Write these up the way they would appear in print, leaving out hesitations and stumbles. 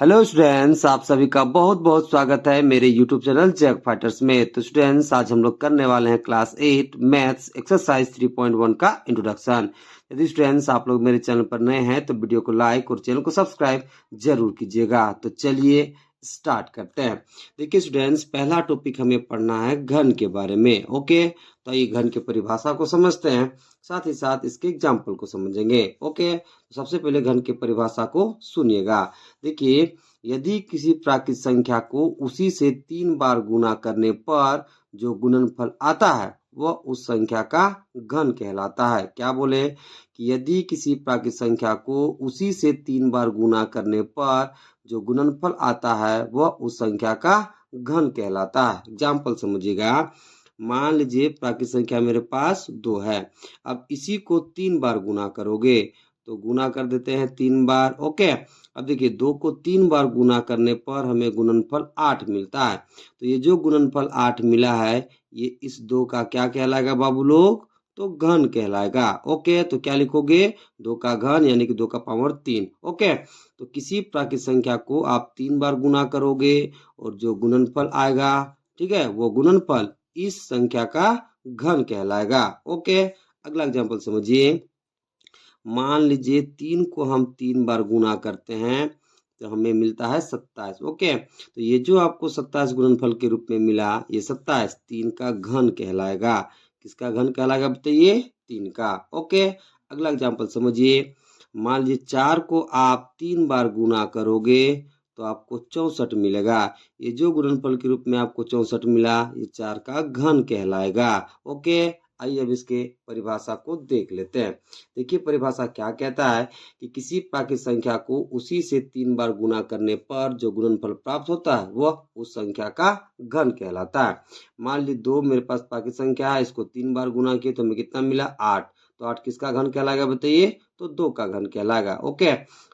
Hello students, आप सभी का बहुत बहुत स्वागत है मेरे यूट्यूब चैनल जैक फाइटर्स में। तो स्टूडेंट्स, आज हम लोग करने वाले हैं क्लास 8 मैथ्स एक्सरसाइज 3.1 का इंट्रोडक्शन। यदि स्टूडेंट्स आप लोग मेरे चैनल पर नए हैं तो वीडियो को लाइक और चैनल को सब्सक्राइब जरूर कीजिएगा। तो चलिए स्टार्ट करते हैं। देखिए स्टूडेंट्स, पहला टॉपिक हमें पढ़ना है घन के बारे में। ओके, तो ये घन की परिभाषा को समझते हैं, साथ ही साथ इसके एग्जाम्पल को समझेंगे। ओके, तो सबसे पहले घन की परिभाषा को सुनिएगा। देखिए, यदि किसी प्राकृत संख्या को उसी से 3 बार गुना करने पर जो गुणनफल आता है वह उस संख्या का घन कहलाता है। क्या बोले कि यदि किसी प्राकृत संख्या को उसी से 3 बार गुना करने पर जो गुणनफल आता है वह उस संख्या का घन कहलाता है। एग्जाम्पल समझिएगा। मान लीजिए प्राकृत संख्या मेरे पास 2 है। अब इसी को 3 बार गुना करोगे तो गुना कर देते हैं 3 बार। ओके, अब देखिए 2 को 3 बार गुना करने पर हमें गुणनफल 8 मिलता है। तो ये जो गुणनफल 8 मिला है ये इस 2 का क्या कहलाएगा बाबू लोग? तो घन कहलाएगा। ओके, तो क्या लिखोगे? 2 का घन यानी कि 2 का पावर 3। ओके, तो किसी प्राकृत संख्या को आप 3 बार गुना करोगे और जो गुणनफल आएगा, ठीक है, वो गुणनफल इस संख्या का घन कहलाएगा। ओके, अगला एग्जाम्पल समझिए। मान लीजिए 3 को हम 3 बार गुना करते हैं तो हमें मिलता है 27। ओके, तो ये जो आपको 27 गुणनफल के रूप में मिला, ये 27 3 का घन कहलाएगा। किसका घन कहलाएगा बताइए? 3 का। ओके, अगला एग्जाम्पल समझिए। मान लीजिए 4 को आप 3 बार गुना करोगे तो आपको 64 मिलेगा। ये जो गुणनफल के रूप में आपको 64 मिला, ये 4 का घन कहलाएगा। ओके, आइए अब इसके परिभाषा को देख लेते हैं। देखिए परिभाषा क्या कहता है कि किसी प्राकृत संख्या को उसी से 3 बार गुना करने पर जो गुणनफल प्राप्त होता है वह उस संख्या का घन कहलाता है। मान ली 2 मेरे पास प्राकृत संख्या है, इसको 3 बार गुना किए तो हमें कितना मिला? 8। तो 8 किसका घन कहलाएगा बताइए? तो 2 का घन कहलाएगा। ओके,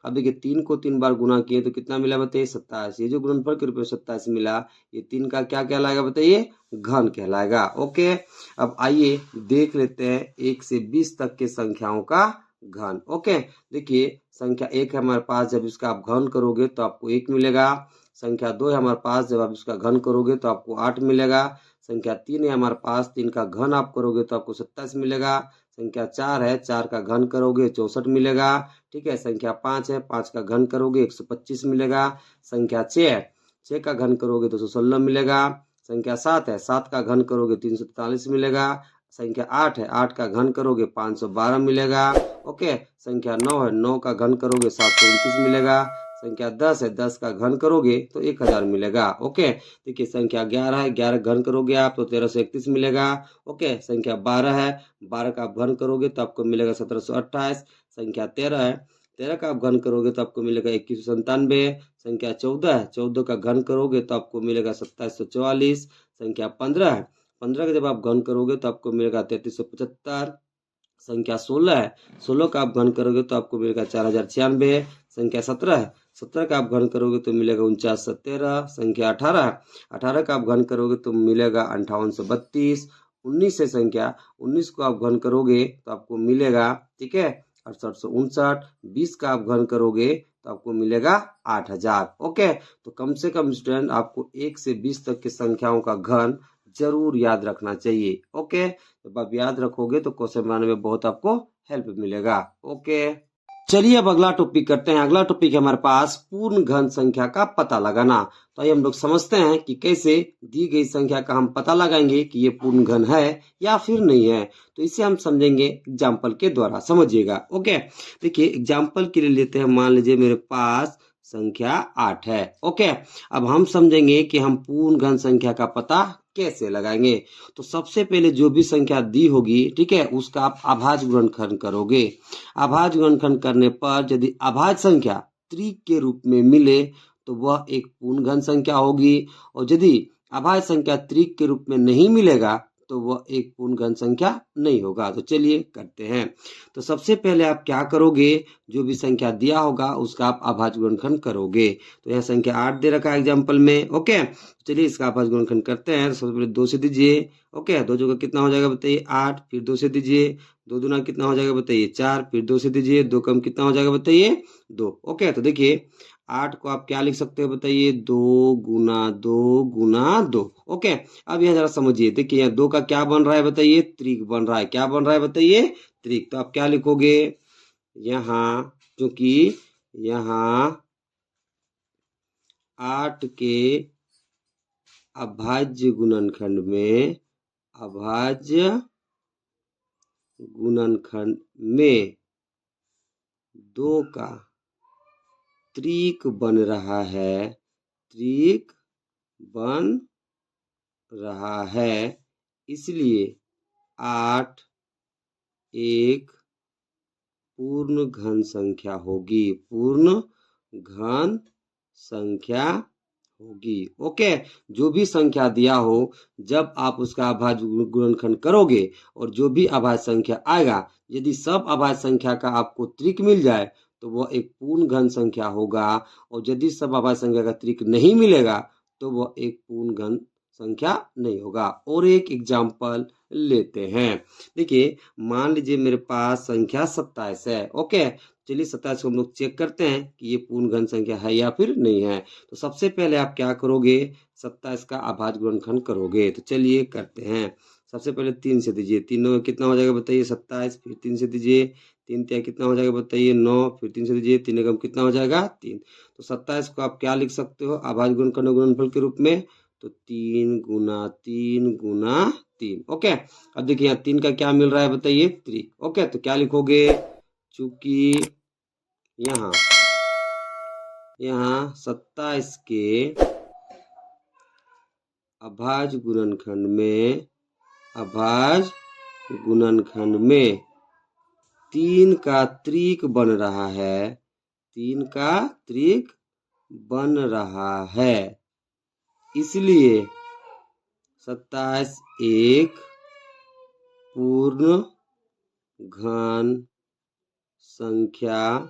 अब देखिए 3 को 3 बार गुना किए तो कितना मिला बताइए? 27। ये जो गुणनफल के रूप में 27 मिला, ये 3 का क्या कहलाएगा बताइए? घन कहलाएगा। ओके, अब आइए देख लेते हैं 1 से 20 तक के संख्याओं का घन। ओके, देखिए संख्या 1 है हमारे पास, जब इसका आप घन करोगे तो आपको 1 मिलेगा। संख्या 2 है हमारे पास, जब आप इसका घन करोगे तो आपको 8 मिलेगा। संख्या 3 है हमारे पास, 3 का घन आप करोगे तो आपको 27 मिलेगा। संख्या 4 है, 4 का घन करोगे 64 मिलेगा। ठीक है, संख्या 5 है, 5 का घन करोगे 125 मिलेगा। संख्या 6 है, 6 का घन करोगे 216 मिलेगा। संख्या 7 है, 7 का घन करोगे 343 मिलेगा। संख्या 8 है, 8 का घन करोगे 512 मिलेगा। ओके, संख्या 9 है, 9 का घन करोगे 729 मिलेगा। संख्या 10 है, 10 का घन करोगे तो 1000 मिलेगा। ओके, देखिए संख्या 11 है, 11 घन करोगे आप तो 1331 मिलेगा। ओके, संख्या 12 है, 12 का आप घन करोगे तो आपको मिलेगा 1728। संख्या 13 है, 13 का आप घन करोगे तो आपको मिलेगा 2197। संख्या 14 है, 14 का घन करोगे तो आपको मिलेगा 2744। संख्या 15 है, 15 का जब आप घन करोगे तो आपको मिलेगा 3375। संख्या 16 है, 16 का आप घन करोगे तो आपको मिलेगा 4096। संख्या 17 है, 17 का आप घन करोगे तो मिलेगा 4913। संख्या 18 है, 18 का आप घन करोगे तो मिलेगा 5832। 19 है संख्या, 19 को आप घन करोगे तो आपको मिलेगा, ठीक है, 6859। 20 का आप घन करोगे तो आपको मिलेगा 8000। ओके, तो कम से कम स्टूडेंट आपको 1 से 20 तक की संख्याओं का घन जरूर याद रखना चाहिए। ओके, जब आप याद रखोगे तो क्वेश्चन बनाने में बहुत आपको हेल्प मिलेगा। ओके, चलिए अब अगला टॉपिक करते हैं। अगला टॉपिक है हमारे पास पूर्ण घन संख्या का पता लगाना। तो आइए हम लोग समझते हैं कि कैसे दी गई संख्या का हम पता लगाएंगे कि ये पूर्ण घन है या फिर नहीं है। तो इसे हम समझेंगे एग्जाम्पल के द्वारा। समझिएगा। ओके, देखिए एग्जाम्पल के लिए लेते हैं। मान लीजिए मेरे पास संख्या 8 है। ओके, अब हम समझेंगे कि हम पूर्ण घन संख्या का पता कैसे लगाएंगे। तो सबसे पहले जो भी संख्या दी होगी, ठीक है, उसका आप अभाज्य गुणनखंड करोगे। अभाज्य गुणनखंड करने पर यदि अभाज्य संख्या त्रिक के रूप में मिले तो वह एक पूर्ण घन संख्या होगी, और यदि अभाज्य संख्या त्रिक के रूप में नहीं मिलेगा तो वह एक पूर्ण घन संख्या नहीं होगा। तो चलिए करते हैं। तो सबसे पहले आप क्या करोगे, जो भी संख्या दिया होगा उसका आप अभाज्य गुणनखंड करोगे। तो यह संख्या 8 दे रखा है एग्जाम्पल में। ओके, चलिए इसका अभाज्य गुणनखंड करते हैं। सबसे पहले 2 से दीजिए। ओके, 2 जगह कितना हो जाएगा बताइए? 8। फिर 2 से दीजिए। 2 दूना कितना हो जाएगा बताइए? 4। फिर 2 से दीजिए। 2 कम कितना हो जाएगा बताइए? 2। ओके, तो देखिए 8 को आप क्या लिख सकते हो बताइए, 2 गुना 2 ओके। अब यहाँ जरा समझिए, देखिए यहाँ 2 का क्या बन रहा है बताइए, त्रिक बन रहा है। क्या बन रहा है बताइए, त्रिक। तो आप क्या लिखोगे यहाँ, क्योंकि यहाँ 8 के अभाज्य गुणनखंड में, अभाज्य गुणनखंड में 2 का त्रिक बन रहा है, त्रिक बन रहा है, इसलिए 8 एक पूर्ण घन संख्या होगी, पूर्ण घन संख्या होगी ओके। जो भी संख्या दिया हो, जब आप उसका अभाज्य गुणनखंड करोगे और जो भी अभाज्य संख्या आएगा, यदि सब अभाज्य संख्या का आपको त्रिक मिल जाए तो वह एक पूर्ण घन संख्या होगा, और यदि सब अभाज्य संख्या का त्रिक नहीं मिलेगा तो वह एक पूर्ण घन संख्या नहीं होगा। और एक एग्जाम्पल लेते हैं। देखिए मान लीजिए मेरे पास संख्या 27 है ओके। चलिए 27 को हम लोग चेक करते हैं कि ये पूर्ण घन संख्या है या फिर नहीं है। तो सबसे पहले आप क्या करोगे, 27 का अभाज्य गुणनखंड करोगे। तो चलिए करते हैं। सबसे पहले 3 से दीजिए, 3 कितना हो जाएगा बताइए 27, फिर 3 से दीजिए, 3 तिया कितना हो जाएगा बताइए 9, फिर 3 से दीजिए, 3 एकम कितना हो जाएगा 3। तो 27 को आप क्या लिख सकते हो अभाज्य गुणनखंड गुणनफल के रूप में, तो 3 गुना 3 गुना 3 ओके। अब देखिए यहाँ 3 का क्या मिल रहा है बताइए, त्रिक ओके। तो क्या लिखोगे, चूंकि यहाँ 27 के अभाज्य गुणनखंड में, अभाज्य गुणनखंड में 3 का त्रिक बन रहा है, 3 का त्रिक बन रहा है, इसलिए 27 एक पूर्ण घन संख्या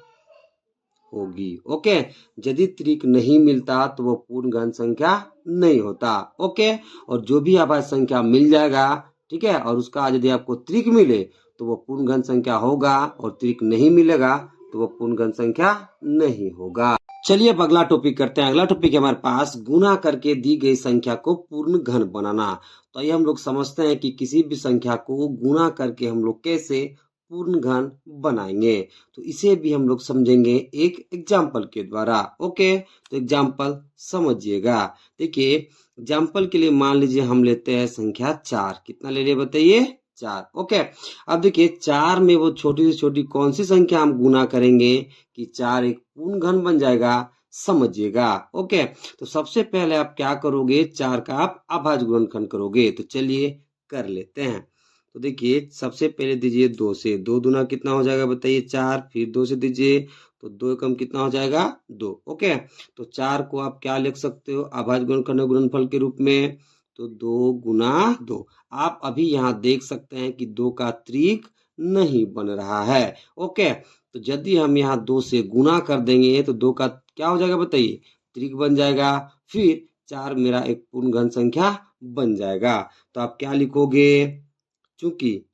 होगी ओके। यदि त्रिक नहीं मिलता तो वो पूर्ण घन संख्या नहीं होता ओके। और जो भी अभाज्य संख्या मिल जाएगा, ठीक है, और उसका यदि आपको त्रिक मिले तो वो पूर्ण घन संख्या होगा, और त्रिक नहीं मिलेगा तो वो पूर्ण घन संख्या नहीं होगा। चलिए अब अगला टॉपिक करते हैं। अगला टॉपिक है हमारे पास गुना करके दी गई संख्या को पूर्ण घन बनाना। तो ये हम लोग समझते हैं कि किसी भी संख्या को गुना करके हम लोग कैसे पूर्ण घन बनाएंगे। तो इसे भी हम लोग समझेंगे एक एग्जाम्पल के द्वारा ओके। तो एग्जाम्पल समझिएगा। देखिए एग्जाम्पल के लिए मान लीजिए हम लेते हैं संख्या 4। कितना ले लिए बताइए, 4 ओके। अब देखिए 4 में वो छोटी से छोटी कौन सी संख्या हम गुना करेंगे कि 4 एक पूर्ण घन बन जाएगा, समझिएगा ओके। तो सबसे पहले आप क्या करोगे, 4 का आप अभाज्य गुणनखंड करोगे। तो चलिए कर लेते हैं। तो देखिए सबसे पहले दीजिए 2 से, 2 दूना कितना हो जाएगा बताइए 4, फिर 2 से दीजिए तो 2 एकम कितना हो जाएगा 2 ओके। तो 4 को आप क्या लिख सकते हो अभाज्य गुणनखंड गुणनफल के रूप में, तो 2 गुना 2। आप अभी यहाँ देख सकते हैं कि 2 का त्रिक नहीं बन रहा है ओके। तो यदि हम यहाँ 2 से गुना कर देंगे तो 2 का क्या हो जाएगा बताइए, त्रिक बन जाएगा, फिर 4 मेरा एक पूर्ण घन संख्या बन जाएगा। तो आप क्या लिखोगे, चूंकि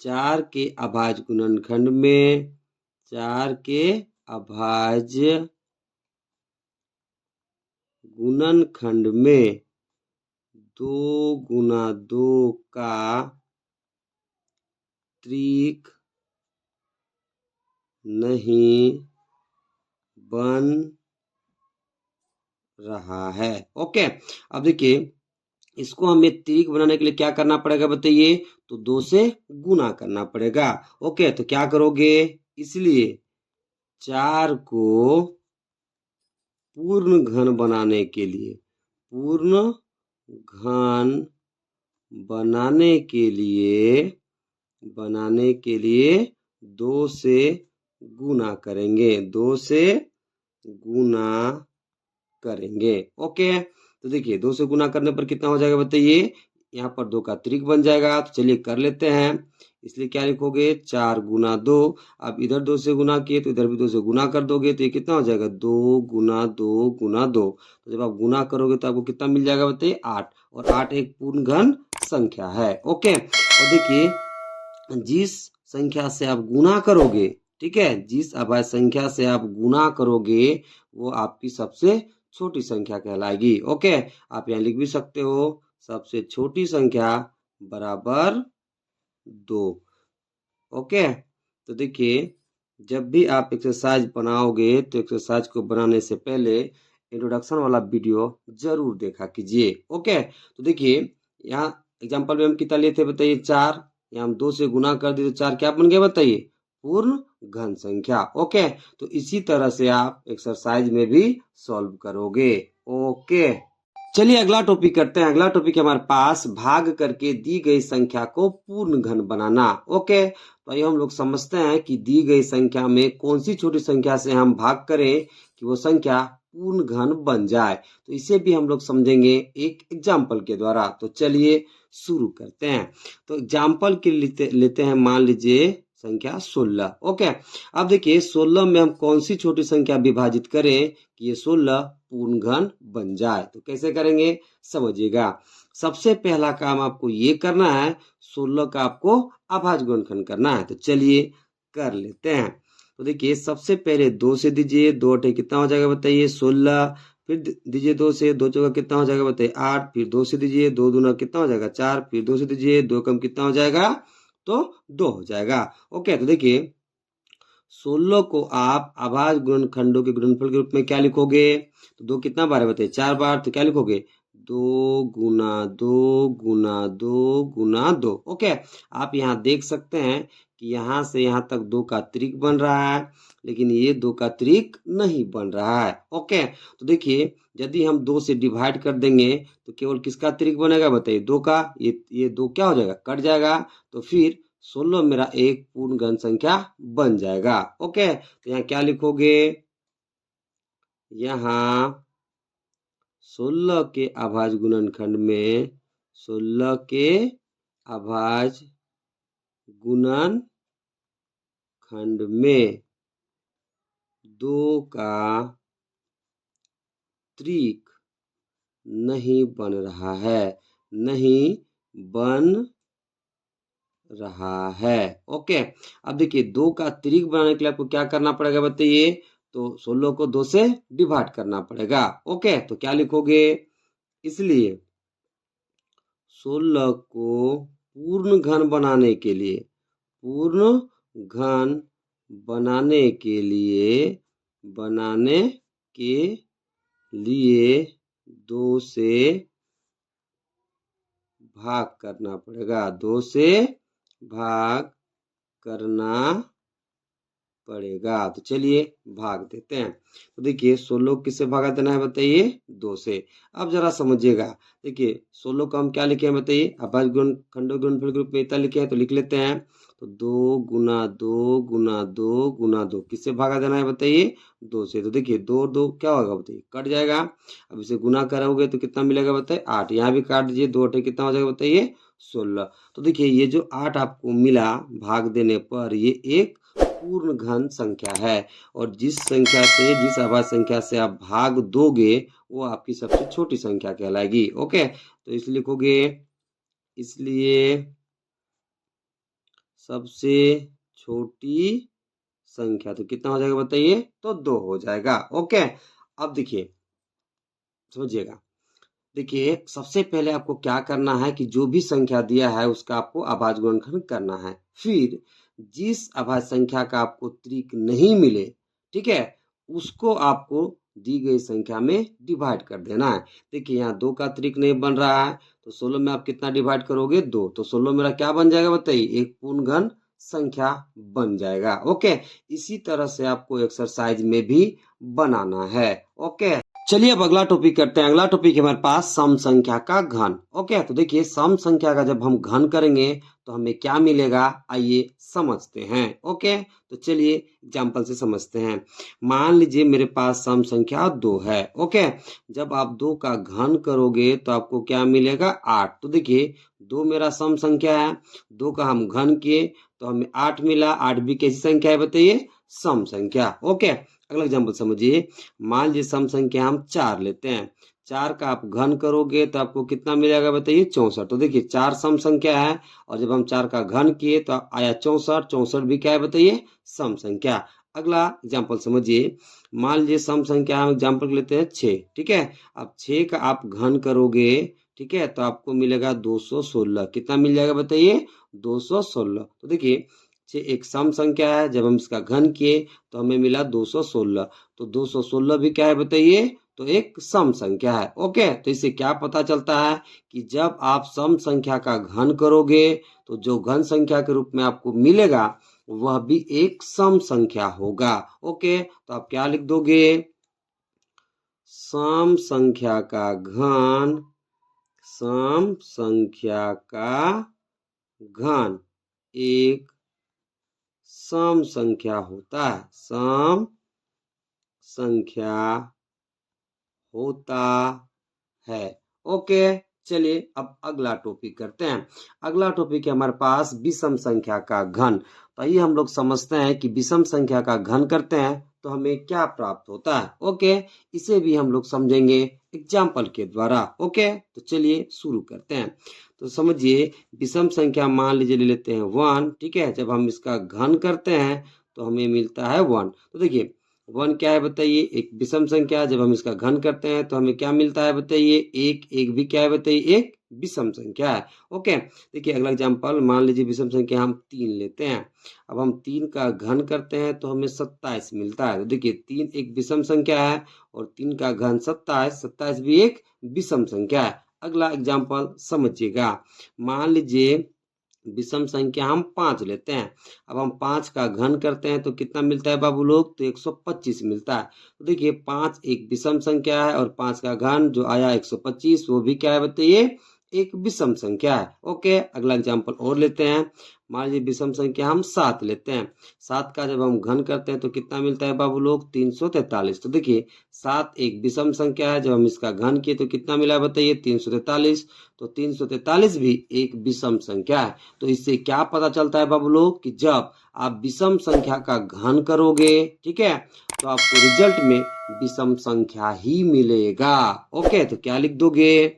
4 के अभाज्य गुणनखंड में, 4 के अभाज्य गुणनखंड में 2 गुना 2 का त्रिक नहीं बन रहा है ओके। अब देखिए इसको हमें त्रिक बनाने के लिए क्या करना पड़ेगा बताइए, तो 2 से गुना करना पड़ेगा ओके। तो क्या करोगे, इसलिए 4 को पूर्ण घन बनाने के लिए, पूर्ण घन बनाने के लिए, 2 से गुना करेंगे, 2 से गुना करेंगे ओके। तो देखिए 2 से गुना करने पर कितना हो जाएगा बताइए, यहाँ पर 2 का त्रिक बन जाएगा। तो चलिए कर लेते हैं। इसलिए क्या लिखोगे, 4 गुना 2। अब इधर 2 से गुना किए तो इधर भी 2 से गुना कर दोगे तो ये कितना हो जाएगा 2 गुना 2 गुना 2। तो जब आप गुना करोगे तो आपको कितना मिल जाएगा बताइए 8, और 8 एक पूर्ण घन संख्या है ओके। और देखिए जिस संख्या से आप गुना करोगे ठीक है, जिस अभाज्य संख्या से आप गुना करोगे वो आपकी सबसे छोटी संख्या कहलाएगी। ओके, आप यहाँ लिख भी सकते हो सबसे छोटी संख्या बराबर 2। ओके, तो देखिए जब भी आप एक्सरसाइज बनाओगे तो एक्सरसाइज को बनाने से पहले इंट्रोडक्शन वाला वीडियो जरूर देखा कीजिए। ओके, तो देखिए यहाँ एग्जांपल में हम कितना लिए थे बताइए 4। यहाँ हम 2 से गुना कर दिए तो 4 क्या बन गया बताइए, पूर्ण घन संख्या। ओके, तो इसी तरह से आप एक्सरसाइज में भी सॉल्व करोगे। ओके, चलिए अगला टॉपिक करते हैं। अगला टॉपिक है हमारे पास भाग करके दी गई संख्या को पूर्ण घन बनाना। ओके, तो ये हम लोग समझते हैं कि दी गई संख्या में कौन सी छोटी संख्या से हम भाग करें कि वो संख्या पूर्ण घन बन जाए। तो इसे भी हम लोग समझेंगे एक एग्जाम्पल के द्वारा। तो चलिए शुरू करते हैं। तो एग्जाम्पल के लेते हैं, मान लीजिए संख्या 16। ओके, अब देखिए 16 में हम कौन सी छोटी संख्या विभाजित करें कि ये 16 पूर्ण घन बन जाए। तो कैसे करेंगे समझिएगा। सबसे पहला काम आपको ये करना है, 16 का आपको अभाज्य गुणनखंड करना है। तो चलिए कर लेते हैं। तो देखिए सबसे पहले 2 से दीजिए, 2 अठे कितना हो जाएगा बताइए 16। फिर दीजिए 2 से, 2 चौका कितना हो जाएगा बताइए 8। फिर 2 से दीजिए, 2 दूना कितना हो जाएगा 4। फिर 2 से दीजिए, 2 कम कितना हो जाएगा तो 2 हो जाएगा। ओके, तो देखिए 16 को आप अभाज्य गुणनखंडों के गुणनफल के रूप में क्या लिखोगे, तो 2 कितना बार है बताइए 4 बार। तो क्या लिखोगे 2 गुना 2 गुना 2 गुना 2। ओके, आप यहाँ देख सकते हैं कि यहाँ से यहाँ तक 2 का त्रिक बन रहा है, लेकिन ये 2 का त्रिक नहीं बन रहा है। ओके, तो देखिए यदि हम 2 से डिवाइड कर देंगे तो केवल किसका त्रिक बनेगा बताइए 2 का। ये 2 क्या हो जाएगा कट जाएगा। तो फिर 16 मेरा एक पूर्ण घन संख्या बन जाएगा। ओके, तो यहाँ क्या लिखोगे, यहाँ 16 के अभाज्य गुणनखंड में 16 के अभाज्य गुणनखंड में 2 का त्रिक नहीं बन रहा है, नहीं बन रहा है। ओके, अब देखिए 2 का त्रिक बनाने के लिए आपको क्या करना पड़ेगा बताइए, तो 16 को 2 से डिवाइड करना पड़ेगा। ओके, तो क्या लिखोगे, इसलिए 16 को पूर्ण घन बनाने के लिए, पूर्ण घन बनाने के लिए 2 से भाग करना पड़ेगा, 2 से भाग करना पड़ेगा। तो चलिए भाग देते हैं। तो देखिए 16 किससे भागा देना है बताइए 2 से। अब जरा समझिएगा, देखिए 16 को हम क्या लिखे हैं बताइए अभाज्य गुणनखंडों के गुणनफल के रूप में इतना लिखे हैं, तो लिख लेते हैं। तो 2 गुना 2 गुना 2 गुना 2 किससे भागा देना है बताइए 2 से। तो देखिए 2 2 क्या होगा बताइए कट जाएगा। अब इसे गुना करोगे तो कितना मिलेगा बताइए 8। यहाँ भी काट दीजिए, 2 अठे कितना हो जाएगा बताइए 16। तो देखिए ये जो 8 आपको मिला भाग देने पर, ये एक पूर्ण घन संख्या है। और जिस अभाज्य संख्या से आप भाग दोगे वो आपकी सबसे छोटी संख्या कहलाएगी। ओके, तो इसलिए लिखोगे, इसलिए सबसे छोटी संख्या, तो कितना हो जाएगा बताइए तो 2 हो जाएगा। ओके, अब देखिए समझिएगा, देखिए सबसे पहले आपको क्या करना है कि जो भी संख्या दिया है उसका आपको अभाज्य गुणनखंड करना है। फिर जिस अभाज्य संख्या का आपको त्रिक नहीं मिले, ठीक है, उसको आपको दी गई संख्या में डिवाइड कर देना है। देखिए यहाँ 2 का त्रिक नहीं बन रहा है, तो 16 में आप कितना डिवाइड करोगे 2। तो 16 मेरा क्या बन जाएगा बताइए एक पूर्ण घन संख्या बन जाएगा। ओके, इसी तरह से आपको एक्सरसाइज में भी बनाना है। ओके, चलिए अब अगला टॉपिक करते हैं। अगला टॉपिक है हमारे पास सम संख्या का घन। ओके, तो देखिए सम संख्या का जब हम घन करेंगे तो हमें क्या मिलेगा, आइए समझते हैं। ओके, तो चलिए एग्जांपल से समझते हैं। मान लीजिए मेरे पास सम संख्या 2 है। ओके, जब आप 2 का घन करोगे तो आपको क्या मिलेगा 8। तो देखिए 2 मेरा सम संख्या है, 2 का हम घन किए तो हमें 8 मिला। 8 भी कैसी संख्या है बताइए, सम संख्या। ओके, अगला एग्जाम्पल समझिए। मान लीजिए सम संख्या हम 4 लेते हैं। 4 का आप घन करोगे तो आपको कितना मिलेगा बताइए 64। तो देखिए 4 सम संख्या है और जब हम 4 का घन किए तो आया 64। 64 भी क्या है बताइए सम संख्या। अगला एग्जाम्पल समझिए, मान लीजिए सम संख्या हम एग्जाम्पल लेते हैं 6, ठीक है। अब 6 का आप घन करोगे, ठीक है, तो आपको मिलेगा 216। कितना मिल जाएगा बताइए 216। तो देखिए 6 एक सम संख्या है, जब हम इसका घन किए तो हमें मिला 216। तो 216 भी क्या है बताइए तो एक सम संख्या है। ओके, तो इससे क्या पता चलता है कि जब आप सम संख्या का घन करोगे तो जो घन संख्या के रूप में आपको मिलेगा वह भी एक सम संख्या होगा। ओके, तो आप क्या लिख दोगे, सम संख्या का घन, सम संख्या का घन एक सम संख्या होता है, सम संख्या होता है। ओके, चलिए अब अगला टॉपिक करते हैं। अगला टॉपिक है हमारे पास विषम संख्या का घन। तो आइए हम लोग समझते हैं कि विषम संख्या का घन करते हैं तो हमें क्या प्राप्त होता है। ओके, इसे भी हम लोग समझेंगे एग्जाम्पल के द्वारा। ओके, तो चलिए शुरू करते हैं। तो समझिए विषम संख्या मान लीजिए ले लेते हैं 1, ठीक है। जब हम इसका घन करते हैं तो हमें मिलता है 1। तो देखिए 1 क्या है बताइए एक विषम संख्या, जब हम इसका घन करते हैं तो हमें क्या मिलता है बताइए 1। 1 भी क्या है बताइए एक विषम संख्या है। ओके, देखिए अगला एग्जांपल मान लीजिए विषम संख्या हम 3 लेते हैं। अब हम 3 का घन करते हैं तो हमें 27 मिलता है। तो देखिए 3 एक विषम संख्या है और 3 का घन 27, 27 भी एक विषम संख्या है। अगला एग्जाम्पल समझिएगा, मान लीजिए विषम संख्या हम 5 लेते हैं। अब हम 5 का घन करते हैं तो कितना मिलता है बाबू लोग, तो 125 मिलता है। तो देखिए 5 एक विषम संख्या है और 5 का घन जो आया 125 वो भी क्या है बताइए एक विषम संख्या है। ओके, अगला एग्जांपल और लेते हैं। मान लीजिए विषम संख्या हम 7 लेते हैं। 7 का जब हम घन करते हैं तो कितना मिलता है बाबू लोग 343। तो देखिए 7 एक विषम संख्या है, जब हम इसका घन किए तो कितना मिला बताइए 343। तो 343 भी एक विषम संख्या है। तो इससे क्या पता चलता है बाबू लोग कि जब आप विषम संख्या का घन करोगे, ठीक है, तो आपको रिजल्ट में विषम संख्या ही मिलेगा। ओके, तो क्या लिख दोगे,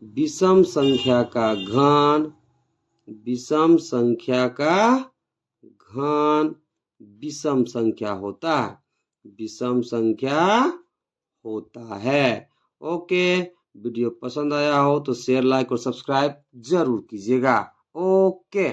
विषम संख्या का घन, विषम संख्या का घन विषम संख्या होता है, विषम संख्या होता है। ओके, वीडियो पसंद आया हो तो शेयर लाइक और सब्सक्राइब जरूर कीजिएगा। ओके।